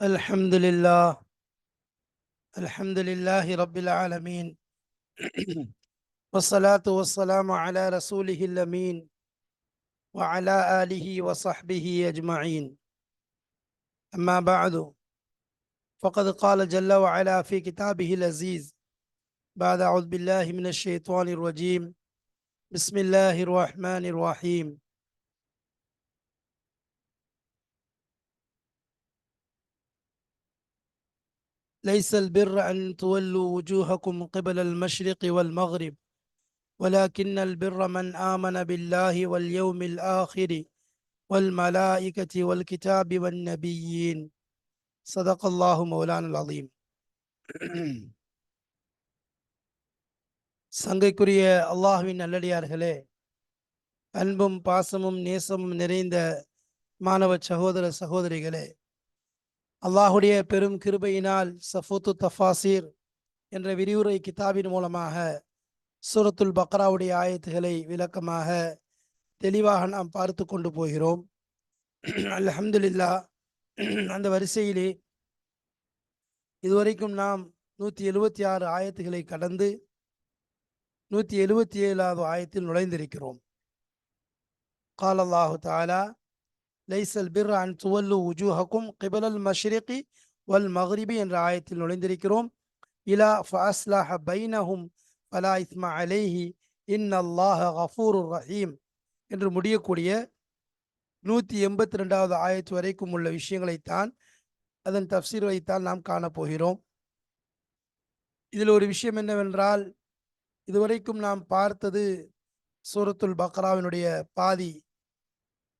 الحمد لله الحمد لله رب العالمين والصلاة والسلام على رسوله الأمين وعلى آله وصحبه أجمعين. أما بعد، فقد قال جل وعلا في كتابه العزيز بعد أعوذ بالله من الشيطان الرجيم. بسم الله الرحمن الرحيم. ليس البر أن تولوا وجوهكم قبل المشرق والمغرب ولكن البر من آمن بالله واليوم الآخر والملائكة والكتاب والنبيين. صدق الله مولانا العظيم. சங்கைக்குரிய அல்லாஹ்வின் நல்லடியார்களே, அன்பும் பாசமும் நேசமும் நிறைந்த மாணவ சகோதர சகோதரிகளே, அல்லாஹுடைய பெரும் கிருபையினால் சஃபூத்து தஃபாசீர் என்ற விரிவுரை கிதாபின் மூலமாக சூரத்துல் பக்ராவுடைய ஆயத்துகளை விளக்கமாக தெளிவாக நாம் பார்த்து கொண்டு போகிறோம். அல்ஹம்துலில்லாஹ். அந்த வரிசையிலே இதுவரைக்கும் நாம் 176 ஆயத்துகளை கடந்து 177வது ஆயத்தில் நுழைந்திருக்கிறோம். قال الله تعالى ليس البر أن تولوا وجوهكم قبل المشرق والمغرب என்ற ஆயத்தில் நுழைந்திருக்கிறோம். இலா فأصلح بينهم فلا إثم عليه إن الله غفور رحيم என்று முடியக்கூடிய 182வது ஆயத்து வரைக்கும் உள்ள விஷயங்களைத்தான், அதன் தஃப்சீரைத்தான் நாம் காணப்போகிறோம். இதில் ஒரு விஷயம் என்னவென்றால், இதுவரைக்கும் நாம் பார்த்தது சூரத்துல் பக்ராவினுடைய பாதி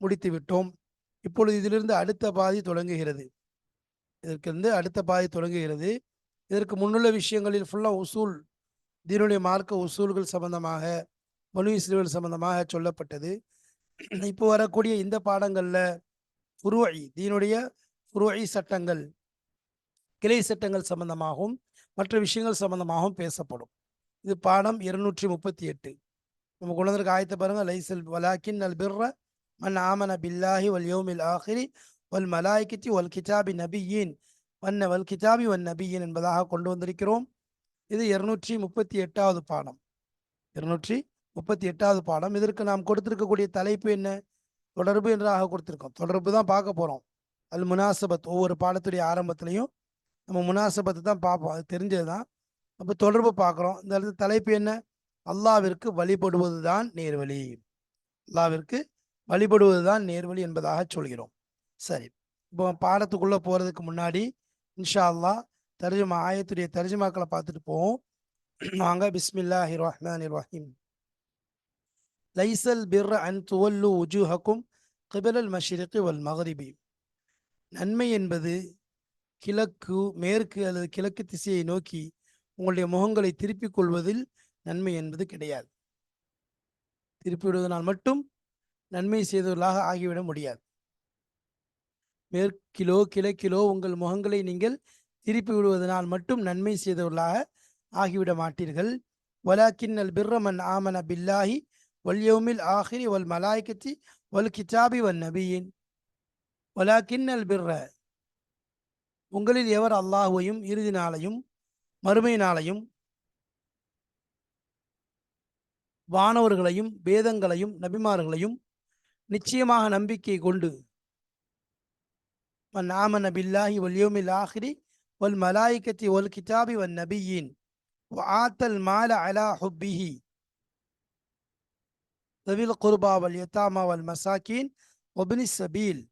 முடித்து விட்டோம். இப்பொழுது இதிலிருந்து அடுத்த பாதி தொடங்குகிறது. அடுத்த பாதி தொடங்குகிறது. இதற்கு முன்னுள்ள விஷயங்களில் ஃபுல்லாக உசூல், தீனுடைய மார்க்க உசூல்கள் சம்பந்தமாக, பனு இஸ்ரேல் சம்பந்தமாக சொல்லப்பட்டது. இப்போ வரக்கூடிய இந்த பாடங்களில் ஃபுருஇ, தீனுடைய ஃபுருஇ சட்டங்கள், கிளை சட்டங்கள் சம்பந்தமாகவும் மற்ற விஷயங்கள் சம்பந்தமாகவும் பேசப்படும். இது பாடம் 238. நம்ம கொண்டு வந்திருக்க ஆயத்தை பாருங்க. லைசல் வலாக்கின் அல் பிர்ர மன் ஆமன பில்லாஹி வல் யௌமில் ஆஹிரி வல் மலாயிகத்தி வல் கிதாபி நபியின் வல் கிதாபி வன் நபியின் என்பதாக கொண்டு வந்திருக்கிறோம். இது 238வது பாடம். 238வது பாடம். இதற்கு நாம் கொடுத்திருக்கக்கூடிய தலைப்பு என்ன? தொடர்பு என்றாக கொடுத்திருக்கோம். தொடர்பு தான் பார்க்க போறோம். அல் முனாசபத். ஒவ்வொரு பாடத்துடைய ஆரம்பத்திலையும் நம்ம முனாசபத்தை தான் பார்ப்போம். அது தெரிஞ்சது தான். அப்போ தொடர்பு பார்க்குறோம். இந்த இடத்துல தலைப்பு என்ன? அல்லாவிற்கு வழிபடுவது தான் நேர்வழி. அல்லாவிற்கு வழிபடுவது தான் நேர்வழி என்பதாக சொல்கிறோம். சரி, இப்போ பாடத்துக்குள்ளே போகிறதுக்கு முன்னாடி இன்ஷா அல்லாஹ் தர்ஜுமா, ஆயத்துடைய தர்ஜுமாக்களை பார்த்துட்டு போவோம். வாங்க. பிஸ்மில்லாஹிர் ரஹ்மானிர் ரஹீம். லைசல் பிர்ர அன் துவல்லு உஜூஹக்கும் கிபலல் மஷ்ரிகி வல் மக்ரிபி. நன்மை என்பது கிழக்கு, மேற்கு அல்லது கிழக்கு திசையை நோக்கி உங்களுடைய முகங்களை திருப்பிக் கொள்வதில் நன்மை என்பது கிடையாது. திருப்பி விடுவதனால் மட்டும் நன்மை செய்தவர்களாக ஆகிவிட முடியாது. மேற்கிலோ கிழக்கிலோ உங்கள் முகங்களை நீங்கள் திருப்பி விடுவதனால் மட்டும் நன்மை செய்தவர்களாக ஆகிவிட மாட்டீர்கள். வலாக்கின் அல் பிர்ர மன் ஆமன பில்லாஹி வல் யௌமில் ஆஹிரி வல் மலாயிகத்தி வல் கிதாபி வன் நபியின். வலாக்கின் அல் பிர்ர, உங்களில் எவர் அல்லாஹுவையும் இறுதி நாளையும் மறுமை நாளையும் வானவர்களையும் வேதங்களையும் நபிமார்களையும் நிச்சயமாக நம்பிக்கை கொண்டு மன் ஆமன பில்லாஹி வல் யௌமில் ஆஹிரி வல் மலாயிகத்தி வல் கிதாபி வன் நபியின் வஆத்தல் மால அலா ஹுப்பிஹி தவில் குர்பா வல் யதாமா வல் மசாக்கீன் வப்னிஸ் சபீல்.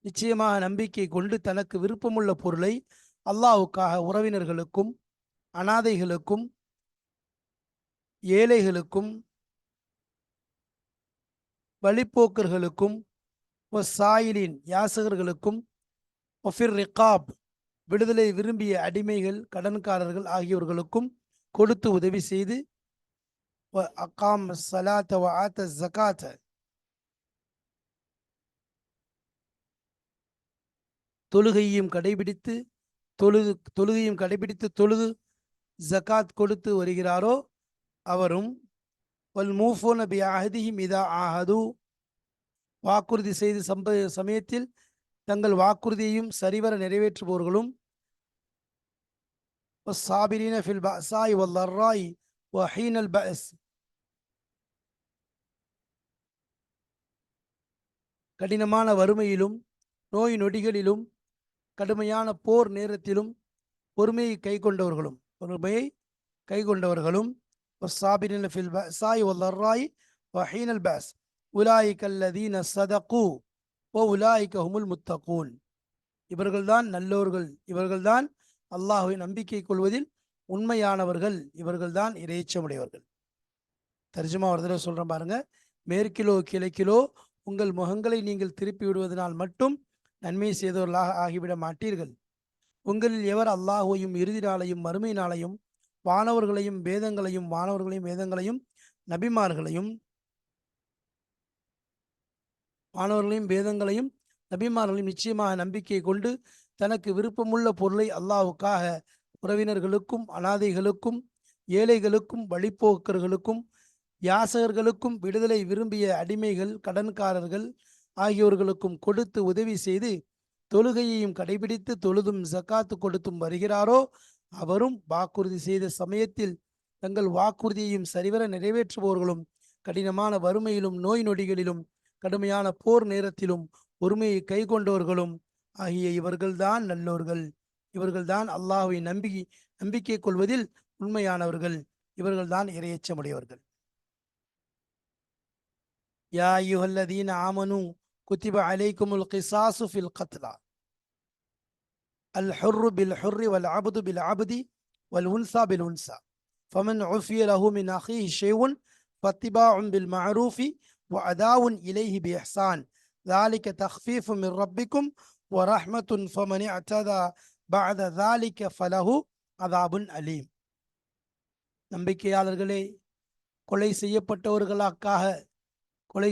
நிச்சயமாக நம்பிக்கை கொண்டு தனக்கு விருப்பமுள்ள பொருளை அல்லாஹ்வுக்காக உறவினர்களுக்கும் அனாதைகளுக்கும் ஏழைகளுக்கும் வழிப்போக்கர்களுக்கும் சாயிலின் யாசகர்களுக்கும் ஒஃபிர் ரிகாப், விடுதலை விரும்பிய அடிமைகள் கடன்காரர்கள் ஆகியோர்களுக்கும் கொடுத்து உதவி செய்து அகாம் ஸலாத்த வ ஆத்த ஸகாத்த, தொழுகையும் கடைபிடித்து தொழுது ஜகாத் கொடுத்து வருகிறாரோ அவரும் வல் மூஃபூன பி அஹதிஹிம் இதா ஆஹது, வாக்குறுதி செய்து சமயத்தில் தங்கள் வாக்குறுதியையும் சரிவர நிறைவேற்றுபவர்களும் والصابرين في البأساء والضراء وحين البأس கடினமான வறுமையிலும் நோய் நொடிகளிலும் கடுமையான போர் நேரத்திலும் பொறுமையை கைக்கொண்டவர்களும் والصابرين في البأساء والضراء وحين البأس أولئك الذين صدقوا وأولئك هم المتقون. இவர்கள்தான் நல்லோர்கள், இவர்கள்தான் அல்லாஹ்வை நம்பிக்கை கொள்வதில் உண்மையானவர்கள், இவர்கள்தான் இறையச்சமுடையவர்கள். தர்ஜுமா ஒரு தடவை சொல்றேன் பாருங்க. மேற்கிலோ கிழக்கிலோ உங்கள் முகங்களை நீங்கள் திருப்பி விடுவதனால் மட்டும் நன்மை செய்தவர்களாக ஆகிவிட மாட்டீர்கள். உங்களில் எவர் அல்லாஹ்வையும் இறுதி நாளையும் மறுமை நாளையும் வானவர்களையும் வேதங்களையும் நபிமார்களையும் நிச்சயமாக நம்பிக்கை கொண்டு தனக்கு விருப்பமுள்ள பொருளை அல்லாஹ்வுக்காக உறவினர்களுக்கும் அனாதைகளுக்கும் ஏழைகளுக்கும் வழிப்போக்கர்களுக்கும் யாசகர்களுக்கும் விடுதலை விரும்பிய அடிமைகள் கடன்காரர்கள் ஆகியோர்களுக்கும் கொடுத்து உதவி செய்து தொழுகையையும் கடைபிடித்து தொழுதும் ஜக்காத்து கொடுத்தும் வருகிறாரோ அவரும் வாக்குறுதி செய்த சமயத்தில் தங்கள் வாக்குறுதியையும் சரிவர நிறைவேற்றுபவர்களும் கடினமான வறுமையிலும் நோய் நொடிகளிலும் கடுமையான போர் நேரத்திலும் பொறுமையை கைக்கொண்டவர்களும் ஆகிய இவர்கள்தான் நல்லோர்கள், இவர்கள்தான் அல்லாஹ்வை நம்பிக்கை கொள்வதில் உண்மையானவர்கள், இவர்கள்தான் இறையச்சமுடையவர்கள். யா அய்யுஹல்லதீன ஆமனு குத்திப அலைக்குமுல் கிஸாசு ஃபில் கத்லா الحر بالحر والعبد بالعبد والأنثى بالأنثى فمن عفي له من أخيه شيء فاتباع بالمعروف وأداء إليه بإحسان ذلك تخفيف من ربكم ورحمة فمن اعتدى بعد ذلك فله عذاب أليم. நம்பிக்கையாளர்களே, கொலை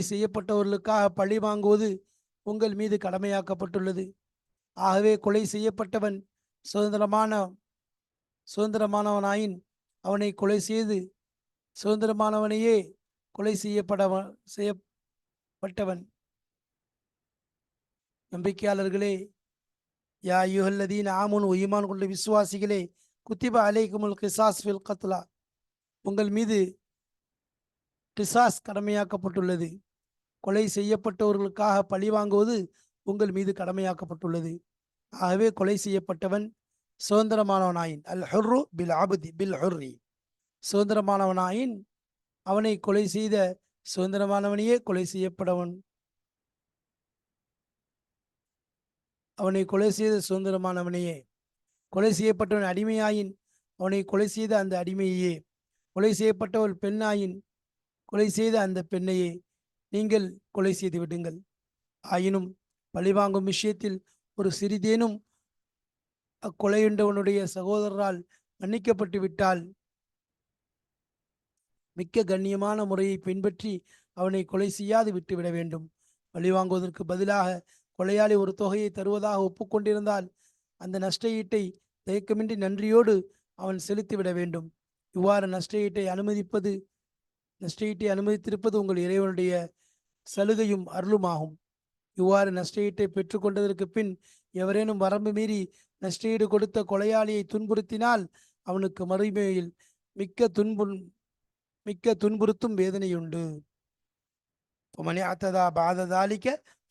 செய்யப்பட்டவர்களுக்காக பழி வாங்குவது உங்கள் மீது கடமையாக்கப்பட்டுள்ளது. ஆகவே கொலை செய்யப்பட்டவன் சுதந்திரமானவனாயின் அவனை கொலை செய்து சுதந்திரமானவனையே கொலை செய்யப்பட்டவன். நம்பிக்கையாளர்களே, யா அய்யுஹல்லதீன ஆமனு ஈமான் கொண்ட விசுவாசிகளே, குத்திப அலைக்குமுல் கிஸாஸ் ஃபில் கத்லா உங்கள் மீது கிஸாஸ் கடமையாக்கப்பட்டுள்ளது. கொலை செய்யப்பட்டவர்களுக்காக பழி வாங்குவது உங்கள் மீது கடமையாக்கப்பட்டுள்ளது. ஆகவே கொலை செய்யப்பட்டவன் சுதந்திரமானவனாயின் அல் ஹுர்ரு பில் அபதி பில் ஹுர்ரி சுதந்திரமானவனாயின் அவனை கொலை செய்த சுதந்திரமானவனையே கொலை செய்யப்பட்டவன் கொலை செய்யப்பட்டவன் அடிமையாயின் அவனை கொலை செய்த அந்த அடிமையே, கொலை செய்யப்பட்டவள் பெண்ணாயின் கொலை செய்த அந்த பெண்ணையே நீங்கள் கொலை செய்து விடுங்கள். ஆயினும் பழிவாங்கும் விஷயத்தில் ஒரு சிறிதேனும் அக்கொலையுண்டவனுடைய சகோதரரால் மன்னிக்கப்பட்டு விட்டால் மிக்க கண்ணியமான முறையை பின்பற்றி அவனை கொலை செய்யாது விட்டுவிட வேண்டும். பழிவாங்குவதற்கு பதிலாக கொலையாளி ஒரு தொகையை தருவதாக ஒப்புக்கொண்டிருந்தால் அந்த நஷ்டஈட்டை தயக்கமின்றி நன்றியோடு அவன் செலுத்திவிட வேண்டும். இவ்வாறு நஷ்டஈட்டை அனுமதித்திருப்பது உங்கள் இறைவனுடைய சலுகையும் அருளுமாகும். இவ்வாறு நஷ்டஈட்டை பெற்றுக்கொண்டதற்கு பின் எவரேனும் வரம்பு மீறி நஷ்டஈடு கொடுத்த கொலையாளியை துன்புறுத்தினால் அவனுக்கு மறுமையில் மிக்க துன்புறுத்தும் வேதனையுண்டு.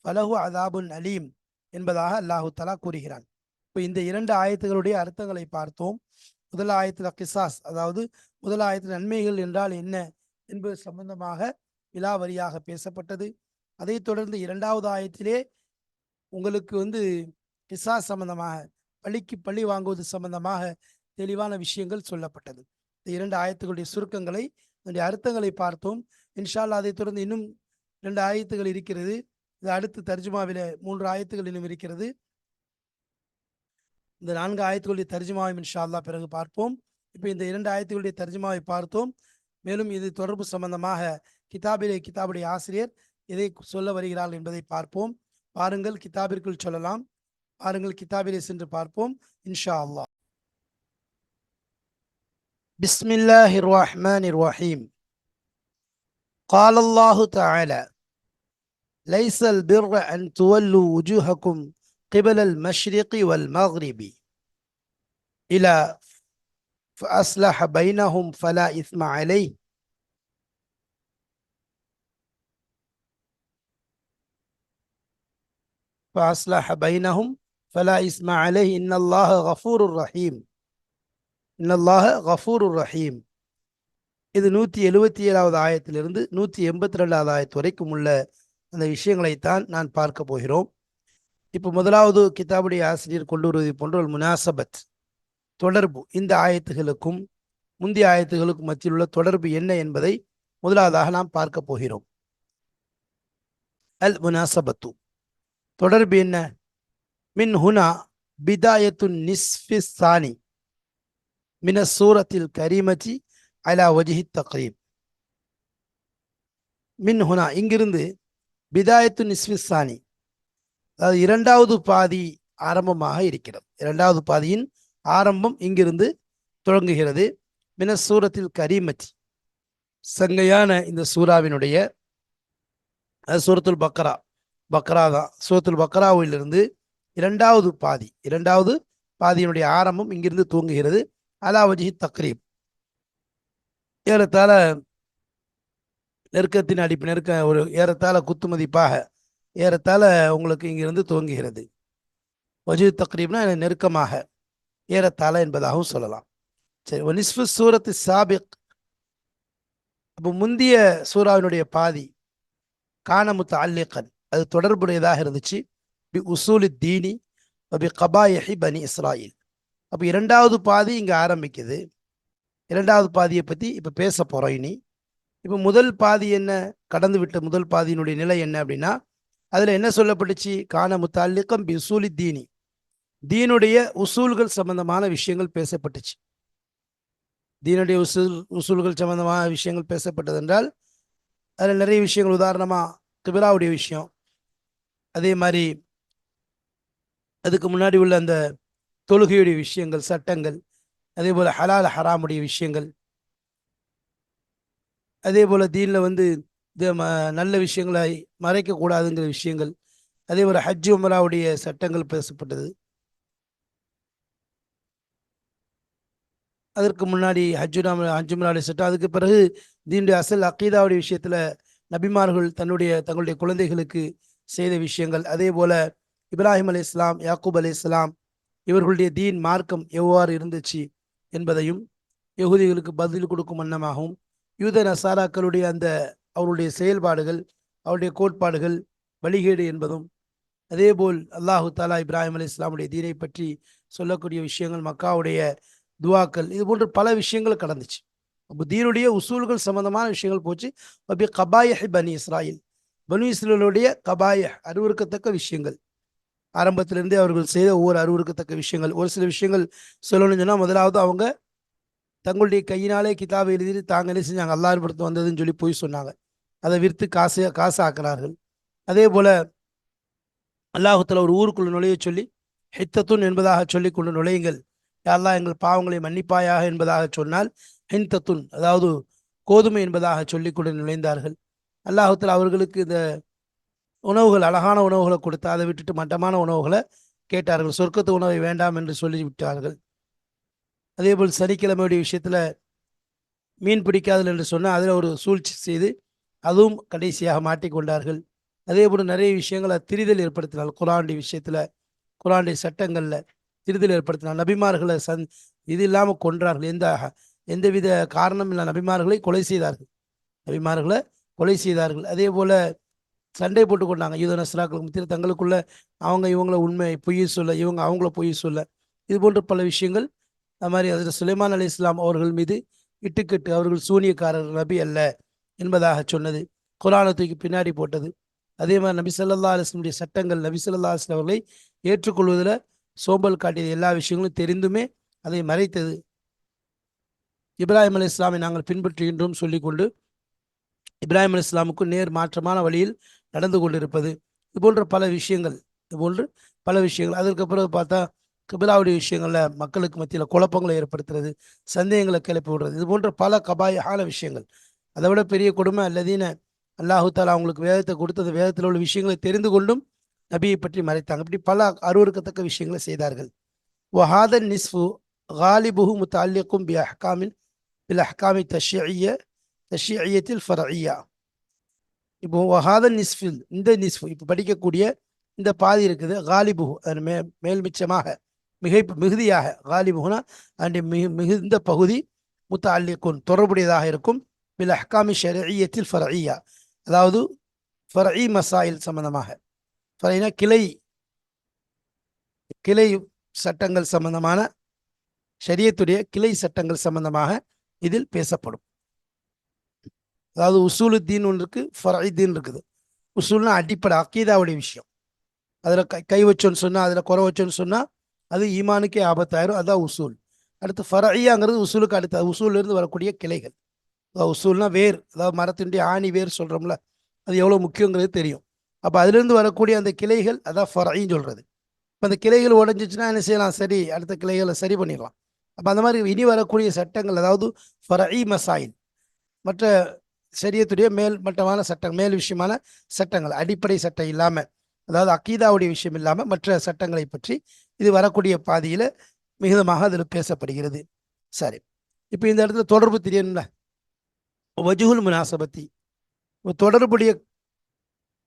ஃபலஹு அதாபுன் அலீம் என்பதாக அல்லாஹு தஆலா கூறுகிறான். இப்போ இந்த இரண்டு ஆயத்துகளுடைய அர்த்தங்களை பார்த்தோம். முதல் ஆயத்தில் கிசாஸ், அதாவது முதல் ஆயத்தில் நன்மைகள் என்றால் என்ன என்பது சம்பந்தமாக விலாவரியாக பேசப்பட்டது. அதை தொடர்ந்து இரண்டாவது ஆயத்திலே உங்களுக்கு கிசாஸ் சம்பந்தமாக பழிக்கு பழி வாங்குவது சம்பந்தமாக தெளிவான விஷயங்கள் சொல்லப்பட்டது. இந்த இரண்டு ஆயத்துகளுடைய சுருக்கங்களை, அதனுடைய அர்த்தங்களை பார்த்தோம். இன்ஷா அல்லாஹ் அதை தொடர்ந்து இன்னும் 2 ஆயத்துகள் இருக்கிறது. இது அடுத்து தர்ஜுமாவில 3 ஆயத்துகள் இன்னும் இருக்கிறது. இந்த 4 ஆயத்துகளுடைய தர்ஜுமாவை இன்ஷா அல்லாஹ் பிறகு பார்ப்போம். இப்போ இந்த 2 ஆயத்துகளுடைய தர்ஜுமாவை பார்த்தோம். மேலும் இது தொடர்பு சம்பந்தமாக கிதாபுடைய ஆசிரியர் எதை சொல்ல வருகிறார்கள் என்பதை பார்ப்போம். பாருங்கள், கிதாபிற்குள் சொல்லலாம். பாருங்கள், கிதாபிலே சென்று பார்ப்போம் இன்ஷா அல்லாஹ். பிஸ்மில்லாஹிர் ரஹ்மானிர் ரஹீம். قال الله تعالى லைசல் பிர்ர அன் துவல்லு உஜூஹக்கும் கிபலல் மஷ்ரிகி வல் மக்ரிபி இலா فأصلح بينهم فلا إثم عليه فأصلح بينهم فلا إثم عليه إن الله غفور رحيم إن الله غفور رحيم. இது 177வது ஆயத்திலிருந்து 182வது ஆயத்து வரைக்கும் உள்ள அந்த விஷயங்களைத்தான் நான் பார்க்க போகிறோம். இப்போ முதலாவது கிதாபுடைய ஆசிரியர் கொண்டு வருவதை போன்ற ஒரு முனாசபத் தொடர்பு, இந்த ஆயத்துகளுக்கும் முந்தைய ஆயத்துகளுக்கும் மத்தியில் உள்ள தொடர்பு என்ன என்பதை முதலாவதாக நாம் பார்க்க போகிறோம். அல் முனாசபத்து, தொடர்பு என்ன? மின் ஹுனா பிதாயத்து நிஸ்ஃபி சானி மின சூரத்தில் கரீமதி அலா வஜ்ஹி தக்ரீப். மின் ஹுனா, இங்கிருந்து பிதாயத்து நிஸ்ஃபி சானி, அதாவது இரண்டாவது பாதி ஆரம்பமாக இருக்கிறது. இரண்டாவது பாதியின் ஆரம்பம் இங்கிருந்து தொடங்குகிறது. மின சூரத்தில் கரீமதி, சங்கையான இந்த சூறாவினுடைய, சூரத்துல் பக்ரா, பக்ரா தான், சூரத்துல் பக்ராவிலிருந்து இரண்டாவது பாதியினுடைய ஆரம்பம் இங்கிருந்து துவங்குகிறது. அலா வஜ்ஹி தக்ரீப், ஏறத்தாழ நெருக்கத்தின் ஒரு ஏறத்தாழ குத்துமதிப்பாக ஏறத்தாழ உங்களுக்கு இங்கிருந்து துவங்குகிறது. வஜ்ஹி தக்ரீப்னா நெருக்கமாக, ஏறத்தாழ என்பதாகவும் சொல்லலாம். சரி, நிஸ்ஃபு சூரத்து சாபிக், அப்போ முந்திய சூறாவினுடைய பாதி கான முத்தஅல்லிகன், அது தொடர்புடையதாக இருந்துச்சு பி உசூலி தீனி பி கபாயஹி பனி இஸ்ராயில். அப்போ இரண்டாவது பாதி இங்கே ஆரம்பிக்குது. இரண்டாவது பாதியை பற்றி இப்போ பேச போகிறோம். இனி இப்போ முதல் பாதி என்ன, கடந்து விட்ட முதல் பாதியினுடைய நிலை என்ன அப்படின்னா, அதில் என்ன சொல்லப்பட்டுச்சு? கான முத்தஅல்லிகம் பி உசூலி தீனி, தீனுடைய உசூல்கள் சம்பந்தமான விஷயங்கள் பேசப்பட்டுச்சு. தீனுடைய உசூல்கள் சம்பந்தமான விஷயங்கள் பேசப்பட்டது என்றால் அதில் நிறைய விஷயங்கள், உதாரணமாக கிபிலாவுடைய விஷயம், அதே மாதிரி அதுக்கு முன்னாடி உள்ள அந்த தொழுகையுடைய விஷயங்கள், சட்டங்கள், அதே போல் ஹலால் ஹராமுடைய விஷயங்கள், அதே போல் தீனில் நல்ல விஷயங்களை மறைக்கக்கூடாதுங்கிற விஷயங்கள், அதே போல் ஹஜ் உம்ராவுடைய சட்டங்கள் பேசப்பட்டது. அதற்கு முன்னாடி ஹஜ்ஜுமராவுடைய சட்டம், அதுக்கு பிறகு தீனுடைய அசல் அக்கீதாவுடைய விஷயத்தில் நபிமார்கள் தங்களுடைய குழந்தைகளுக்கு செய்த விஷயங்கள், அதே போல் இப்ராஹிம் அலி இஸ்லாம், யாக்கூப் அலி இஸ்லாம் இவர்களுடைய தீன் மார்க்கம் எவ்வாறு இருந்துச்சு என்பதையும், யகுதிகளுக்கு பதில் கொடுக்கும் வண்ணமாகவும், யூத நசாராக்களுடைய அவருடைய செயல்பாடுகள், அவருடைய கோட்பாடுகள் வழிகேடு என்பதும், அதேபோல் அல்லாஹு தாலா இப்ராஹிம் அலி இஸ்லாமுடைய தீனை பற்றி சொல்லக்கூடிய விஷயங்கள், மக்காவுடைய துவாக்கள், இது போன்ற பல விஷயங்கள் கடந்துச்சு. அப்போ தீனுடைய உசூல்கள் சம்பந்தமான விஷயங்கள் போச்சு. அப்படி கபாயஹ் பனி இஸ்ராயில், பனு இஸ்ரேலுடைய கபாயஹ், அருவருக்கத்தக்க விஷயங்கள், ஆரம்பத்திலிருந்தே அவர்கள் செய்த ஒவ்வொரு அருவருக்கத்தக்க விஷயங்கள். ஒரு சில விஷயங்கள் சொல்லணும்னு சொன்னால், முதலாவது அவங்க தங்களுடைய கையினாலே கிதாபை எழுதி தாங்களே செஞ்சாங்க. அல்லாஹ் பொறுத்து வந்ததுன்னு சொல்லி போய் சொன்னாங்க. அதை விற்று காசு ஆக்கினார்கள். அதே போல அல்லாஹுத்தாலா ஒரு ஊருக்குள்ள நுழைய சொல்லி ஹித்தத்துன் என்பதாக சொல்லி கொண்டு நுழையுங்கள், அல்லாஹ் எங்கள் பாவங்களை மன்னிப்பாயாக என்பதாக சொன்னால் ஹிந்தத்துன், அதாவது கோதுமை என்பதாக சொல்லி கொண்டு நுழைந்தார்கள். அல்லாஹுத்தாலா அவர்களுக்கு இந்த உணவுகள், அழகான உணவுகளை கொடுத்து அதை விட்டுட்டு மட்டமான உணவுகளை கேட்டார்கள். சொர்க்கத்து உணவை வேண்டாம் என்று சொல்லி விட்டார்கள். அதே போல் சனிக்கிழமையுடைய விஷயத்தில் மீன் பிடிக்காதல் என்று சொன்னால் அதில் ஒரு சூழ்ச்சி செய்து அதுவும் கடைசியாக மாட்டிக்கொண்டார்கள். அதே போல் நிறைய விஷயங்களை திரிதல் ஏற்படுத்தினார். குரானுடைய விஷயத்தில், குரானுடைய சட்டங்களில் திரிதல் ஏற்படுத்தினார். நபிமார்களை இது இல்லாமல் கொன்றார்கள். எந்தவித காரணம் இல்லை, நபிமார்களை கொலை செய்தார்கள். அதே போல் சண்டை போட்டு கொண்டாங்க யூத நஸ்ராக்களுக்கு மத்தியில் தங்களுக்குள்ள, அவங்க இவங்கள உண்மை பொய் சொல்ல, இவங்க அவங்கள பொய் சொல்ல, இது போன்ற பல விஷயங்கள். அது மாதிரி அதில் சுலைமான் அலி இஸ்லாம் அவர்கள் மீது இட்டுக்கட்டு அவர்கள் சூனியக்காரர், நபி அல்ல என்பதாக சொன்னது, குரானை தூக்கி பின்னாடி போட்டது. அதே மாதிரி நபி ஸல்லல்லாஹு அலைஹி வஸல்லம் சட்டங்கள், நபி ஸல்லல்லாஹு அலைஹி வஸல்லம் அவர்களை ஏற்றுக்கொள்வதில் சோம்பல் காட்டியது, எல்லா விஷயங்களும் தெரிந்துமே அதை மறைத்தது. இப்ராஹிம் அலி இஸ்லாமை நாங்கள் பின்பற்றுகின்றோம் சொல்லிக்கொண்டு இப்ராஹிம் அலி இஸ்லாமுக்கு நேர் மாற்றமான வழியில் நடந்து கொண்டிருப்பது, இது போன்ற பல விஷயங்கள். அதற்கு பிறகு பார்த்தா கிபிலாவுடைய விஷயங்களில் மக்களுக்கு மத்தியில் குழப்பங்களை ஏற்படுத்துறது, சந்தேகங்களை கிளப்பி விடுறது, இது போன்ற பல கபாயகான விஷயங்கள். அதை விட பெரிய கொடுமை, அல்லதீன அல்லாஹு தாலா அவங்களுக்கு வேதத்தை கொடுத்தது, வேதத்தில் உள்ள விஷயங்களை தெரிந்து கொண்டும் நபியை பற்றி மறைத்தாங்க. இப்படி பல அருவருக்கத்தக்க விஷயங்களை செய்தார்கள். வஹாதன் நிஸ்ஃபு காலிபுஹு முத்தஅல்லிக்கும் பி அஹ்காமின் பில் அஹ்காமி தஷ்ஷிஇய்யத்தில் ஃபர்இய்யா. இப்போ வஹாதன் நிஸ்ஃபில், இந்த நிஸ்ஃபு இப்போ படிக்கக்கூடிய இந்த பாதி இருக்குது, காலிபுஹு அது மேல் மிச்சமாக மிகுதியாக, காலிபுகுனா அந்த மிகுந்த பகுதி, முத்தஅல்லிக்குன் தொடர்புடையதாக இருக்கும், பில் அஹ்காமி ஷர்இய்யத்தில் ஃபர்இய்யா, அதாவது ஃபர்இ மசாயில் சம்பந்தமாக. ஃபர்இனா கிளை கிளை சட்டங்கள் சம்பந்தமான, ஷரியத்துடைய கிளை சட்டங்கள் சம்பந்தமாக இதில் பேசப்படும். அதாவது உசூலு தீன் ஒன்று இருக்கு, ஃபர்இ தீன் இருக்குது. உசூல்னா அடிப்படை அக்கீதாவுடைய விஷயம். அதில் கை வச்சோன்னு சொன்னால், அதில் குறை வச்சோன்னு சொன்னால் அது ஈமானுக்கே ஆபத்தாயிரும். அதுதான் உசூல். அடுத்து ஃபர்இய்யாங்கிறது உசூலுக்கு அடுத்த, உசூலிருந்து வரக்கூடிய கிளைகள். அதாவது உசூல்னா வேர், அதாவது மரத்தினுடைய ஆணி வேர் சொல்கிறோம்ல, அது எவ்வளோ முக்கியங்கிறது தெரியும். அப்போ அதிலிருந்து வரக்கூடிய அந்த கிளைகள் அதான் ஃபர்இன்னு சொல்கிறது. இப்போ அந்த கிளைகள் உடஞ்சிச்சுன்னா என்ன செய்யலாம்? சரி, அடுத்த கிளைகளை சரி பண்ணிடலாம். அப்போ அந்த மாதிரி இனி வரக்கூடிய சட்டங்கள், அதாவது ஃபர்இ மசாயில், மற்ற ஷரியத்துடைய மேல் மட்டமான சட்டம், மேல் விஷயமான சட்டங்கள், அடிப்படை சட்டம் இல்லாமல், அதாவது அக்கீதாவுடைய விஷயம் இல்லாமல் மற்ற சட்டங்களை பற்றி இது வரக்கூடிய பாதியில் மிகுதமாக அதில் பேசப்படுகிறது. சரி, இப்போ இந்த இடத்துல தொடர்பு தெரியணும்ல, வஜுகுல் முனாசபத்தி, தொடர்புடைய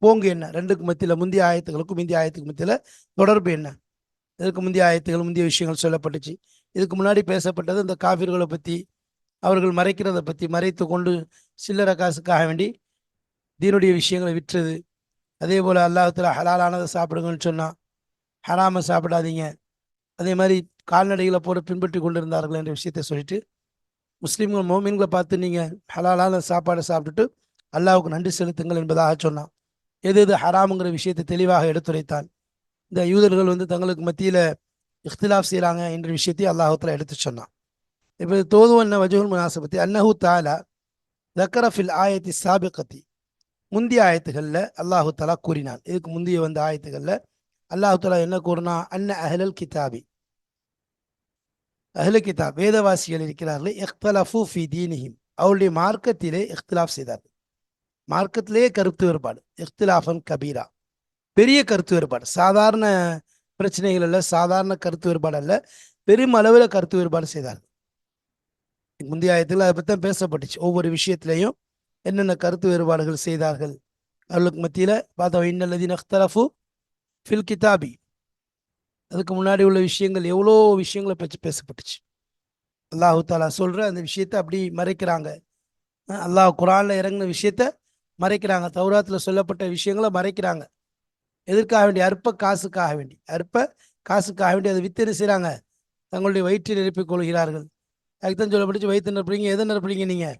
போங்கு என்ன? ரெண்டுக்கு மத்தியில், முந்தைய ஆயத்துகளுக்கும் இந்திய ஆயத்துக்கு மத்தியில் தொடர்பு என்ன? இதற்கு முந்தைய ஆயத்துகள், முந்தைய விஷயங்கள் சொல்லப்பட்டுச்சு. இதுக்கு முன்னாடி பேசப்பட்டது இந்த காஃபிர்களை பற்றி, அவர்கள் மறைக்கிறத பற்றி, மறைத்து கொண்டு சில்லறை காசுக்காக வேண்டி தீனுடைய விஷயங்களை விற்றது. அதே போல் அல்லாஹ்வுத்தாலா ஹலாலானதை சாப்பிடுங்கன்னு சொன்னால் ஹராமை சாப்பிடாதீங்க. அதே மாதிரி கால்நடைகளை போல பின்பற்றி கொண்டிருந்தார்கள் என்ற விஷயத்தை சொல்லிட்டு, முஸ்லீம்கள் மோமீன்களை பார்த்து நீங்கள் ஹலாலான சாப்பாடை சாப்பிட்டுட்டு அல்லாஹ்வுக்கு நன்றி செலுத்துங்கள் என்பதாக சொன்னான். எது எது ஹராமுங்கிற விஷயத்தை தெளிவாக எடுத்துரைத்தான். இந்த யூதர்கள் தங்களுக்கு மத்தியில் இஃப்திலாஃப் செய்கிறாங்க என்ற விஷயத்தை அல்லாஹ்வுத்தாலா எடுத்து சொன்னான். இப்போ தோதுவன்ன வஜுல் முனாசபத்தி அன்னஹு தஆலா ذكر في الآية السابقة, முந்திய ஆயத்துகளில் அல்லாஹு தஆலா கூறினான். இதுக்கு முந்தைய வந்த ஆயத்துகளில் அல்லாஹு தஆலா என்ன கூறினா? அன்ன அஹ்லல் கிதாபி, அஹ்ல கிதாப் வேதவாசிகள் இருக்கிறார்கள், இக்தலஃபு ஃபி தீனிஹிம், அவருடைய மார்க்கத்திலே இஃப்திலாஃப் செய்தார்கள். மார்க்கத்திலே கருத்து வேறுபாடு, இஃப்திலாஃபன் கபீரா, பெரிய கருத்து வேறுபாடு. சாதாரண பிரச்சனைகள் அல்ல, சாதாரண கருத்து வேறுபாடு அல்ல, பெரும் அளவில் கருத்து வேறுபாடு செய்தார்கள். முந்தைய ஆயத்தில் அதை பற்றி தான் பேசப்பட்டுச்சு. ஒவ்வொரு விஷயத்திலையும் என்னென்ன கருத்து வேறுபாடுகள் செய்தார்கள் அவர்களுக்கு மத்தியில் பார்த்தோம். இன்னல்லதீன இக்தலஃபு ஃபில் கிதாபி, அதுக்கு முன்னாடி உள்ள விஷயங்கள் எவ்வளோ விஷயங்களை பற்றி பேசப்பட்டுச்சு. அல்லாஹு தாலா சொல்கிற அந்த விஷயத்தை அப்படி மறைக்கிறாங்க. அல்லாஹ் குரானில் இறங்கின விஷயத்த மறைக்கிறாங்க, தௌராத்தில் சொல்லப்பட்ட விஷயங்களை மறைக்கிறாங்க. எதற்காக வேண்டி? அற்ப காசுக்காக வேண்டி, அற்ப காசுக்காக வேண்டி அதை வித்து என்ன செய்கிறாங்க? தங்களுடைய வயிற்றில் நிரப்பிக் கொள்கிறார்கள். அதுக்குத்தான் சொல்லப்பட்டுச்சு, வயிற்று நிரப்புறீங்க, எதை நிரப்புறீங்க நீங்கள்?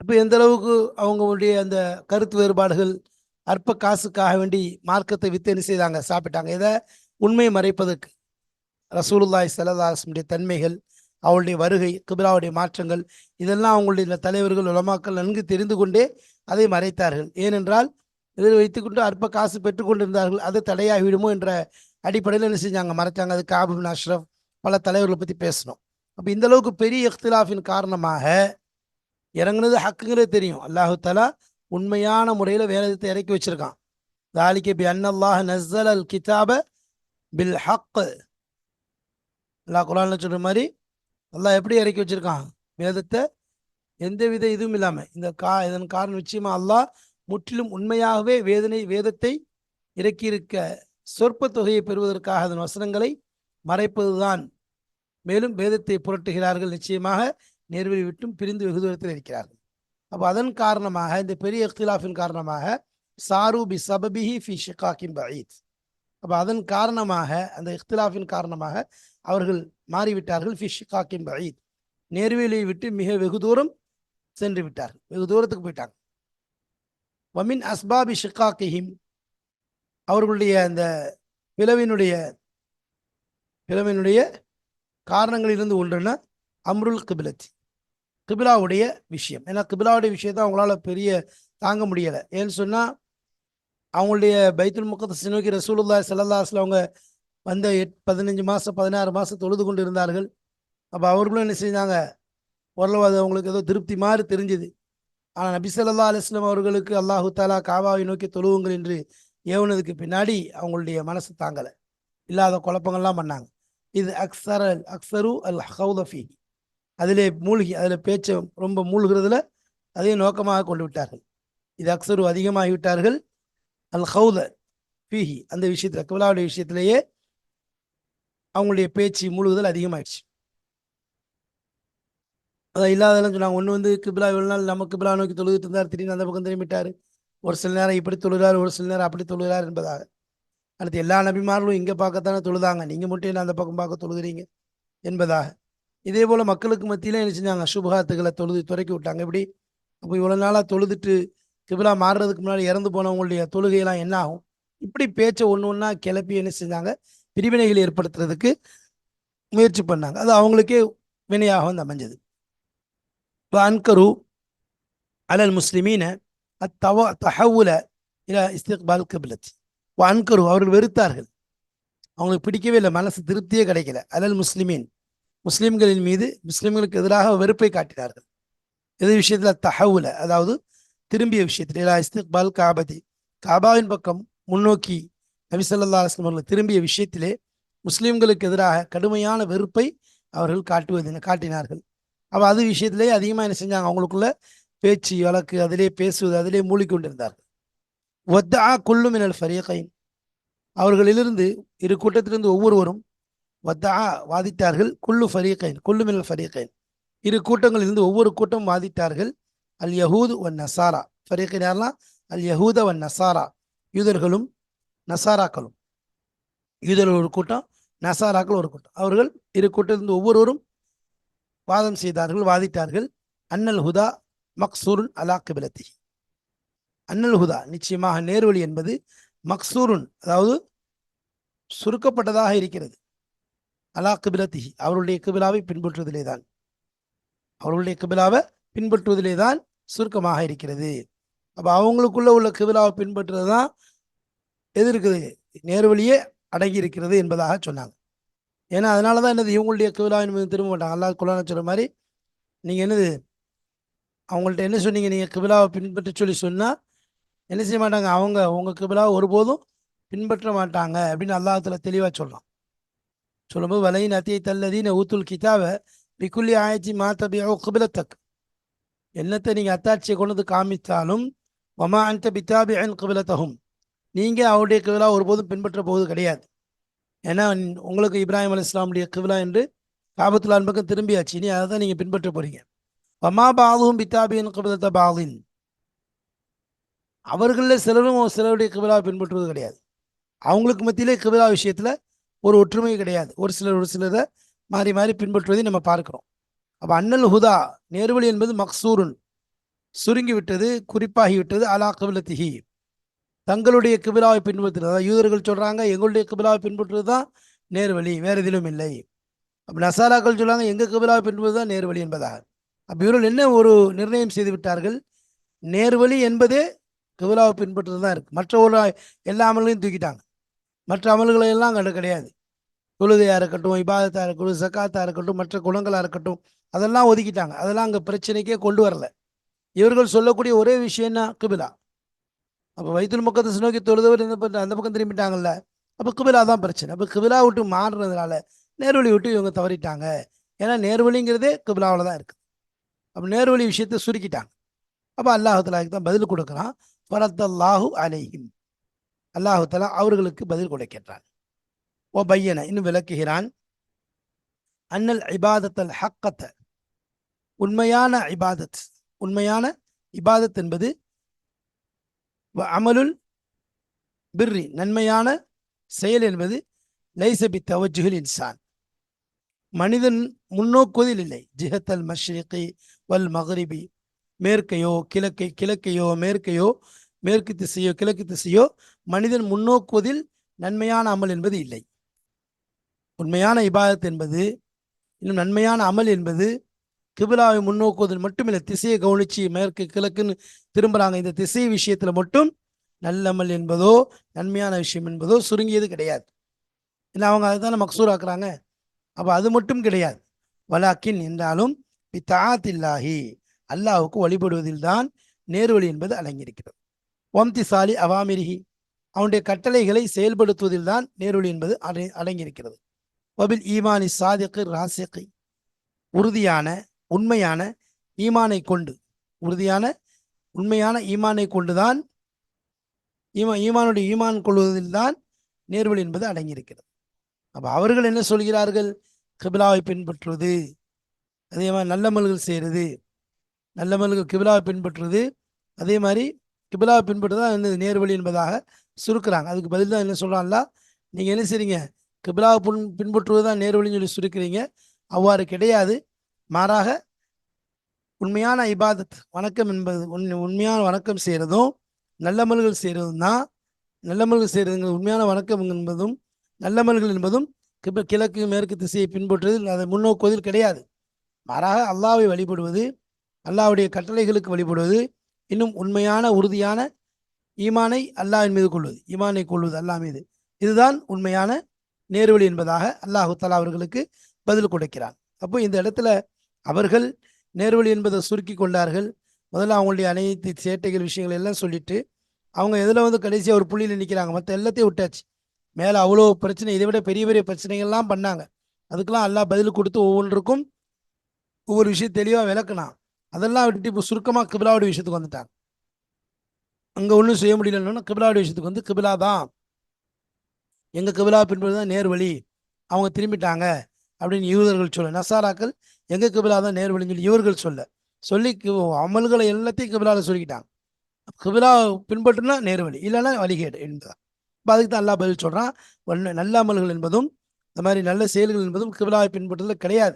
இப்போ எந்த அளவுக்கு அவங்களுடைய அந்த கருத்து வேறுபாடுகள் அற்ப காசுக்காக வேண்டி மார்க்கத்தை வித்து என்ன செய்தாங்க? சாப்பிட்டாங்க. எதை? உண்மையை மறைப்பதற்கு. ரசூலுல்லாஹி ஸல்லல்லாஹு அலைஹி வஸல்லம் தன்மைகள், அவளுடைய வருகை, கிப்லாவுடைய மாற்றங்கள், இதெல்லாம் அவங்களுடைய தலைவர்கள் உலமாக்கள் நன்கு தெரிந்து கொண்டே அதை மறைத்தார்கள். ஏனென்றால் இதை வைத்துக்கொண்டு அற்ப காசு பெற்றுக்கொண்டிருந்தார்கள், அது தடையாகிவிடுமோ என்ற அடிப்படையில் என்ன செஞ்சாங்க? மறைச்சாங்க. அது கஅப் இப்னு அஷ்ரஃப், பல தலைவர்களை பற்றி பேசணும். அப்போ இந்த அளவுக்கு பெரிய இஃப்திலாஃபின் காரணமாக இறங்குனது ஹக்குங்கிறது தெரியும். அல்லாஹு தஆலா உண்மையான முறையில் வேதத்தை இறக்கி வச்சிருக்கான். ذَلِكَ بِأَنَّ اللَّهَ نَزَّلَ الْكِتَابَ بِالْحَقِّ, அல்லாஹ் குர்ஆன்ல சொல்ற மாதிரி அல்லாஹ் எப்படி இறக்கி வச்சிருக்கான் வேதத்தை? எந்தவித இதுவும் இல்லாமல். இதன் காரணம் நிச்சயமா அல்லாஹ் முற்றிலும் உண்மையாகவே வேதத்தை இறக்கியிருக்க சொற்ப தொகையை பெறுவதற்காக அதன் வசனங்களை மறைப்பதுதான். மேலும் வேதத்தை புரட்டுகிறார்கள், நிச்சயமாக நேர்வழி விட்டும் பிரிந்து வெகு தூரத்தில் இருக்கிறார்கள். அப்போ அதன் காரணமாக, இந்த பெரிய இஃப்திலாஃபின் காரணமாக, சாரு பி சபபிஹி ஃபி ஷிகாக்கின் பஈத், அப்போ அதன் காரணமாக, அந்த இஃப்திலாஃபின் காரணமாக அவர்கள் மாறிவிட்டார்கள். ஃபி ஷிகாக்கின் பஈத், நேர்வழியை விட்டு மிக வெகு தூரம் சென்று விட்டார்கள், வெகு தூரத்துக்கு போயிட்டாங்க. வமின் அஸ்பாபி ஷிகாக்கிஹிம், அவர்களுடைய அந்த பிளவினுடைய காரணங்களிலிருந்து ஒன்றுன்னா அம்ருல் கிபிலத்தி, கிபிலாவுடைய விஷயம். ஏன்னா கிபிலாவுடைய விஷயத்தை அவங்களால பெரிய தாங்க முடியலை. ஏன்னு சொன்னால் அவங்களுடைய பைத்துல் முகத்தஸ் நோக்கி ரசூலுல்லாஹி ஸல்லல்லாஹு அலைஹி வஸல்லம் அவங்க வந்த 15 மாதம் 16 மாதம் தொழுது கொண்டு இருந்தார்கள். அப்போ அவர்களும் என்ன செஞ்சாங்க? ஓரளவு அது அவங்களுக்கு ஏதோ திருப்தி மாதிரி தெரிஞ்சுது. ஆனால் நபி ஸல்லல்லாஹு அலைஹி வஸல்லம் அவர்களுக்கு அல்லாஹு தாலா காபாவை நோக்கி தொழுவுங்கள் என்று ஏவுனதுக்கு பின்னாடி அவங்களுடைய மனசு தாங்கலை, இல்லாத குழப்பங்கள்லாம் பண்ணாங்க. இது அக்ஸரு அல் ஹவுதஃபி, அதிலே மூழ்கி அதில் பேச்சை ரொம்ப மூழ்கிறதுல அதே நோக்கமாக கொண்டு விட்டார்கள். இது அக்ஸரு அதிகமாகிவிட்டார்கள், அல் ஹவுத ஃபீஹி அந்த விஷயத்தில் கிபிலாவுடைய விஷயத்திலேயே அவங்களுடைய பேச்சு மூழ்குதல் அதிகமாயிடுச்சு. அதை இல்லாதெல்லாம் சொன்னாங்க. ஒன்று வந்து கிபிலா இவ்வளோ நாள் நம்ம கிபிலா நோக்கி தொழுதுட்டு இருந்தார், திடீர்னு அந்த பக்கம் திரும்பிட்டார். ஒரு சில நேரம் இப்படி தொழுகிறார், ஒரு சில நேரம் அப்படி தொழுகிறார் என்பதாக. அடுத்து எல்லா நபிமார்களும் இங்கே பார்க்கத்தானே தொழுதாங்க, நீங்கள் மட்டும் என்ன அந்த பக்கம் பார்க்க தொழுகிறீங்க என்பதாக. இதே போல் மக்களுக்கு மத்தியிலே என்ன செஞ்சாங்க, சுபகாத்துகளை தொழுது துறக்கி விட்டாங்க. எப்படி அப்போ இவ்வளோ நாளாக தொழுதுட்டு கிபிலா மாறுறதுக்கு முன்னாடி இறந்து போனவங்களுடைய தொழுகையெல்லாம் என்ன ஆகும், இப்படி பேச்சை ஒன்று ஒன்றா கிளப்பி என்ன செஞ்சாங்க, பிரிவினைகளை ஏற்படுத்துறதுக்கு முயற்சி பண்ணாங்க. அது அவங்களுக்கே வினையாக வந்து அமைஞ்சது. அன்கரு அலல் முஸ்லிமீன தஹவுல இல இஸ்திக்பால் கிப்லத். அன்கரு அவர்கள் வெறுத்தார்கள், அவங்களுக்கு பிடிக்கவே இல்லை, மனசு திருப்தியே கிடைக்கல. அலல் முஸ்லிமீன் முஸ்லிம்களின் மீது முஸ்லிம்களுக்கு எதிராக வெறுப்பை காட்டினார்கள். எது விஷயத்தில் தஹவுல, அதாவது திரும்பிய விஷயத்தில், இலா இஸ்திக்பால் காபதி காபாவின் பக்கம் முன்னோக்கி நபி ஸல்லல்லாஹு அலைஹி வஸல்லம் அவர்கள் திரும்பிய விஷயத்திலே முஸ்லிம்களுக்கு எதிராக கடுமையான வெறுப்பை அவர்கள் காட்டினார்கள். அப்போ அது விஷயத்திலே அதிகமாக என்ன செஞ்சாங்க, அவங்களுக்குள்ள பேச்சு வழக்கு அதிலே பேசுவது அதிலே மூழ்கிக்கொண்டிருந்தார்கள். வத்தா குல்லு மினல் ஃபரீகைன், அவர்களிலிருந்து இரு கூட்டத்திலிருந்து ஒவ்வொருவரும் வத்தா வாதிட்டார்கள். குல்லு ஃபரீகைன் குல்லு மினல் ஃபரீகைன், இரு கூட்டங்களிலிருந்து ஒவ்வொரு கூட்டம் வாதிட்டார்கள். அல் யஹூத் ஒன் நசாரா, ஃபரீகைன் யாரெல்லாம், அல் யஹூத ஒன் நசாரா, யூதர்களும் நசாராக்களும். யூதர்கள் ஒரு கூட்டம், நசாராக்கள் ஒரு கூட்டம். அவர்கள் இரு கூட்டத்திலிருந்து ஒவ்வொருவரும் வாதம் செய்தார்கள், வாதிட்டார்கள். அன்னல் ஹுதா மக்சூருன் அலா கிபிலத்தி, அன்னல் ஹுதா நிச்சயமாக நேர்வழி என்பது மக்சூருன் அதாவது சுருக்கப்பட்டதாக இருக்கிறது, அலா கிபிலத்தி அவருடைய கிபிலாவை பின்பற்றுவதிலே தான், அவர்களுடைய கிபிலாவை பின்பற்றுவதிலே தான் சுருக்கமாக இருக்கிறது. அப்போ அவங்களுக்குள்ள உள்ள கிபிலாவை பின்பற்றுறது தான் எது இருக்குது, நேர்வழியே அடங்கி இருக்கிறது என்பதாக சொன்னாங்க. ஏன்னா அதனால தான் என்னது, இவங்களுடைய கிபிலாவின் மீது திரும்ப மாட்டாங்க. அல்லாஹ் குர்ஆன்ல சொல்ற மாதிரி, நீங்கள் என்னது அவங்கள்ட்ட என்ன சொன்னீங்க, நீங்கள் கிபிலாவை பின்பற்ற சொல்லி சொன்னால் என்ன செய்ய மாட்டாங்க, அவங்க உங்கள் கிபிலாவை ஒருபோதும் பின்பற்ற மாட்டாங்க அப்படின்னு அல்லாஹ் தஆலா தெளிவாக சொல்கிறான். சொல்லும்போது வலையின் அத்தியை தல்லதீன ஊத்துல் கிதாப பிக்குல்லி ஆயத்தி மாத்தபியோ கிபிலத்தக், என்னத்தை நீங்கள் அத்தாட்சியை கொண்டு வந்து காமித்தாலும் வமா அந்த பித்தாபியன் கிபிலத்தகும், நீங்கள் அவருடைய கிபிலா ஒருபோதும் பின்பற்ற போவது கிடையாது. ஏன்னா உங்களுக்கு இப்ராஹிம் அலைஹிஸ்ஸலாமுடைய கிபிலா என்று காபத்துல்லாஹ் பக்கம் திரும்பியாச்சு, இனி அதை தான் நீங்கள் பின்பற்ற போறீங்க. வமா பாதும் பித்தாபியன் கிபிலத்த பாதின், அவர்களில் சிலரும் சிலருடைய கிபிலாவை பின்பற்றுவது கிடையாது. அவங்களுக்கு மத்தியிலே கிபிலா விஷயத்தில் ஒரு ஒற்றுமை கிடையாது, ஒரு சிலரை மாறி மாறி பின்பற்றுவதை நம்ம பார்க்கிறோம். அப்போ அன்னல் ஹுதா நேர்வழி என்பது மக்சூருன் சுருங்கி விட்டது, குறிப்பாகிவிட்டது, அலா கிபிலத்திஹி தங்களுடைய கிபிலாவை பின்பற்றுறது. அதாவது யூதர்கள் சொல்றாங்க எங்களுடைய கிபிலாவை பின்பற்றுவது தான் நேர்வழி, வேறு எதிலும் இல்லை. அப்போ நசாராக்கள் சொல்றாங்க எங்கள் கிபிலாவை பின்பற்றுவது தான் நேர்வழி என்பதாக. அப்போ இவர்கள் என்ன ஒரு நிர்ணயம் செய்து விட்டார்கள், நேர்வழி என்பதே கிபிலாவை பின்பற்றுறது தான் இருக்கு, மற்ற ஒரு எல்லா அமல்களையும் தூக்கிட்டாங்க. மற்ற அமல்களை எல்லாம் கண்டு கிடையாது, தொழுகையாக இருக்கட்டும், இபாதத்தாக இருக்கட்டும், ஜக்காத்தாக இருக்கட்டும், மற்ற குணங்களாக இருக்கட்டும், அதெல்லாம் ஒதுக்கிட்டாங்க. அதெல்லாம் அங்கே பிரச்சனைக்கே கொண்டு வரல. இவர்கள் சொல்லக்கூடிய ஒரே விஷயம்னா கிபிலா. அப்போ வைத்துல் முக்கத்தஸ் நோக்கி தொழுதவர் அந்த பக்கம் திரும்பிட்டாங்கல்ல, அப்போ கிபிலா தான் பிரச்சனை. அப்போ கிபிலா விட்டு மாறுறதுனால நேர்வழி விட்டு இவங்க தவறிட்டாங்க. ஏன்னா நேர்வழிங்கிறதே கிபிலாவில் தான் இருக்குது. அப்போ நேர்வழி விஷயத்தை சுருக்கிட்டாங்க. அப்போ அல்லாஹ் தஆலா தான் பதில் கொடுக்குறான், ஃபரத்தல்லாஹு அலைஹிம், அல்லாஹ் தஆலா அவர்களுக்கு பதில் கொடுக்கின்றான். ஓ பையன இன்னும் விளக்குகிறான், அன்னல் இபாதத்தல் ஹக்கத்த, உண்மையான இபாதத், உண்மையான இபாதத் என்பது அமலுல் பிர்ரி நன்மையான செயல் என்பது லைசபி தவஜுஹில் இன்சான், மனிதன் முன்னோக்குவதில் இல்லை. ஜிஹத்தல் மஷ்ரிகி வல் மக்ரிபி, மேற்கையோ கிழக்கையோ மேற்கையோ, மேற்கு திசையோ கிழக்கு திசையோ மனிதன் முன்னோக்குவதில் நன்மையான அமல் என்பது இல்லை. உண்மையான இபாதத் என்பது, இன்னும் நன்மையான அமல் என்பது கிபிலாவை முன்னோக்குவதில் மட்டுமில்லை, திசையை கவனித்து மேற்கு கிழக்குன்னு திரும்புகிறாங்க, இந்த திசை விஷயத்தில் மட்டும் நல்லமல் என்பதோ நன்மையான விஷயம் என்பதோ சுருங்கியது கிடையாது. இல்லை அவங்க அதுதானே மக்சூர் ஆக்குறாங்க. அப்போ அது மட்டும் கிடையாது. வலாக்கின் என்றாலும் பித்தாத்தில்லாஹி, அல்லாஹ்வுக்கு வழிபடுவதில் தான் நேர்வழி என்பது அடங்கியிருக்கிறது. வம்திசாலி அவாமிரிஹி, அவனுடைய கட்டளைகளை செயல்படுத்துவதில் தான் நேர்வழி என்பது அடங்கியிருக்கிறது. வபில் ஈமானி சாதிக்கு ராசிகி, உறுதியான உண்மையான ஈமானை கொண்டு, உறுதியான உண்மையான ஈமானை கொண்டுதான் ஈமானுடைய ஈமான் கொள்வதில் தான் நேர்வழி என்பது அடங்கியிருக்கிறது. அப்போ அவர்கள் என்ன சொல்கிறார்கள்? கிபிலாவை பின்பற்றுவது, அதே மாதிரி நல்லமல்கள் செய்கிறது, நல்லமல்கள் கிபிலாவை பின்பற்றுவது, அதே மாதிரி கிபிலாவை பின்பற்றுறது தான் நேர்வழி என்பதாக சுருக்குறாங்க. அதுக்கு பதில் தான் என்ன சொல்கிறான்ல, நீங்கள் என்ன செய்றீங்க, கிபிலாவை பின்பற்றுவது தான் நேர்வழின்னு சொல்லி சுருக்கிறீங்க. அவ்வாறு கிடையாது. மாறாக உண்மையான இபாதத் வணக்கம் என்பது உண்மையான வணக்கம் செய்கிறதும் நல்லமல்கள் செய்கிறதும் தான். நல்லமல்கள் செய்கிறது உண்மையான வணக்கம் என்பதும் நல்லமல்கள் என்பதும் கிழக்கு மேற்கு திசையை பின்பற்றுவதில் அதை முன்னோக்குவதில் கிடையாது. மாறாக அல்லாஹ்வை வழிபடுவது, அல்லாஹ்வுடைய கட்டளைகளுக்கு வழிபடுவது, இன்னும் உண்மையான உறுதியான ஈமானை அல்லாஹ்வின் மீது கொள்வது, ஈமானை கொள்வது அல்லாஹ் மீது, இதுதான் உண்மையான நேர்வழி என்பதாக அல்லாஹு தஆலா அவர்களுக்கு பதில் கொடுக்கிறான். அப்போ இந்த இடத்துல அவர்கள் நேர்வழி என்பதை சுருக்கி கொண்டார்கள். முதல்ல அவங்களுடைய அனைத்து சேட்டைகள் விஷயங்கள் எல்லாம் சொல்லிட்டு அவங்க எதில் கடைசியாக ஒரு புள்ளியில் நிற்கிறாங்க. மற்ற எல்லாத்தையும் விட்டாச்சு. மேலே அவ்வளோ பிரச்சனை, இதை விட பெரிய பெரிய பிரச்சனைகள்லாம் பண்ணாங்க. அதுக்கெல்லாம் அல்லாஹ் பதில் கொடுத்து ஒவ்வொன்றுக்கும் ஒவ்வொரு விஷயம் தெளிவாக விளக்குனான். அதெல்லாம் விட்டுட்டு இப்போ சுருக்கமாக கிபிலாவுடைய விஷயத்துக்கு வந்துட்டாங்க. அங்கே ஒன்றும் செய்ய முடியலன்னா கிபிலாவுடைய விஷயத்துக்கு வந்து கிபிலா தான் எங்கள் கிபிலா பின்பற்றி தான் நேர்வழி, அவங்க திரும்பிட்டாங்க அப்படின்னு யூதர்கள் சொல்ல, நசாராக்கள் எங்கள் கிபிலா தான் நேர்வழின்னு சொல்லி இவர்கள் சொல்லி அமல்களை எல்லாத்தையும் கிபிலாவில் சொல்லிக்கிட்டாங்க. கிபிலா பின்பற்றுனா நேர்வழி, இல்லைன்னா வழிகேடு என்பதான். இப்போ அதுக்கு தான் அல்லாஹ் பதில் சொல்கிறான். நல்ல அமல்கள் என்பதும் இந்த மாதிரி நல்ல செயல்கள் என்பதும் கிபிலாவை பின்பற்றுவதில் கிடையாது,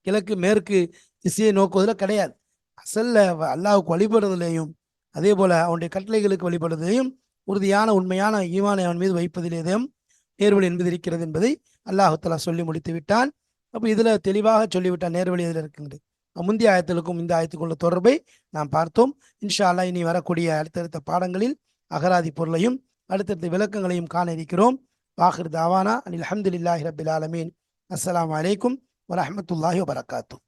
கிழக்கு மேற்கு திசையை நோக்குவதில் கிடையாது. அசல்ல அல்லாஹ்வுக்கு வழிபடுறதுலேயும் அதே போல் அவனுடைய கட்டளைகளுக்கு வழிபடுறதையும் உறுதியான உண்மையான ஈமானை அவன் மீது வைப்பதிலேயும் நேர்வழி என்பது இருக்கிறது என்பதை அல்லாஹ் தஆலா சொல்லி முடித்து விட்டான். அப்போ இதில் தெளிவாக சொல்லிவிட்டான் நேர்வழி இதில் இருக்கின்றது. முந்தைய ஆயத்திற்கும் இந்த ஆயத்துக்குள்ள தொடர்பை நாம் பார்த்தோம். இன்ஷா அல்லாஹ் இனி வரக்கூடிய அடுத்தடுத்த பாடங்களில் அகராதி பொருளையும் அடுத்தடுத்த விளக்கங்களையும் காண இருக்கிறோம். வாஹிர் தாவானா அனில் அல்ஹம்துலில்லாஹி ரப்பில் ஆலமீன். அஸ்ஸலாமு அலைக்கும் வரஹ்மத்துல்லாஹி வபரகாத்துஹு.